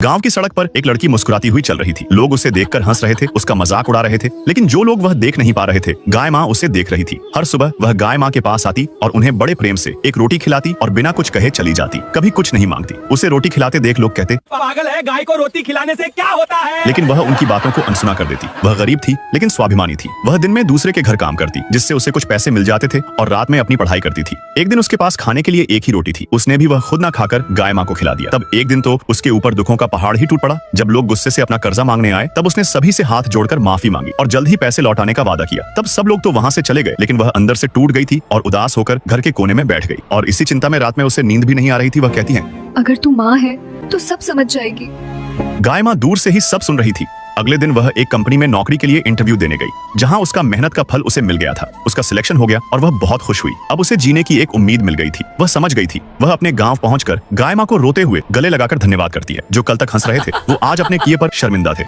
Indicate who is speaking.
Speaker 1: गांव की सड़क पर एक लड़की मुस्कुराती हुई चल रही थी। लोग उसे देखकर हंस रहे थे, उसका मजाक उड़ा रहे थे, लेकिन जो लोग वह देख नहीं पा रहे थे, गाय माँ उसे देख रही थी। हर सुबह वह गाय माँ के पास आती और उन्हें बड़े प्रेम से एक रोटी खिलाती और बिना कुछ कहे चली जाती, कभी कुछ नहीं मांगती। उसे रोटी खिलाते देख लोग कहते,
Speaker 2: पागल है, गाय को रोटी खिलाने से क्या होता है।
Speaker 1: लेकिन वह उनकी बातों को अनसुना कर देती। वह गरीब थी लेकिन स्वाभिमानी थी। वह दिन में दूसरे के घर काम करती, जिससे उसे कुछ पैसे मिल जाते थे, और रात में अपनी पढ़ाई करती थी। एक दिन उसके पास खाने के लिए एक ही रोटी थी। उसने भी वह खुद ना खाकर गाय माँ को खिला दिया। तब एक दिन तो उसके ऊपर दुखों का पहाड़ ही टूट पड़ा। जब लोग गुस्से से अपना कर्जा मांगने आए, तब उसने सभी से हाथ जोड़कर माफी मांगी और जल्द ही पैसे लौटाने का वादा किया। तब सब लोग तो वहाँ से चले गए, लेकिन वह अंदर से टूट गई थी और उदास होकर घर के कोने में बैठ गई। और इसी चिंता में रात में उसे नींद भी नहीं आ रही थी। वह कहती है,
Speaker 3: अगर तू माँ है तो सब समझ जाएगी।
Speaker 1: गाय माँ दूर से ही सब सुन रही थी। अगले दिन वह एक कंपनी में नौकरी के लिए इंटरव्यू देने गई, जहां उसका मेहनत का फल उसे मिल गया था। उसका सिलेक्शन हो गया और वह बहुत खुश हुई। अब उसे जीने की एक उम्मीद मिल गई थी। वह समझ गई थी। वह अपने गांव पहुंचकर गाय माँ को रोते हुए गले लगाकर धन्यवाद करती है। जो कल तक हंस रहे थे, वो आज अपने किए पर शर्मिंदा थे।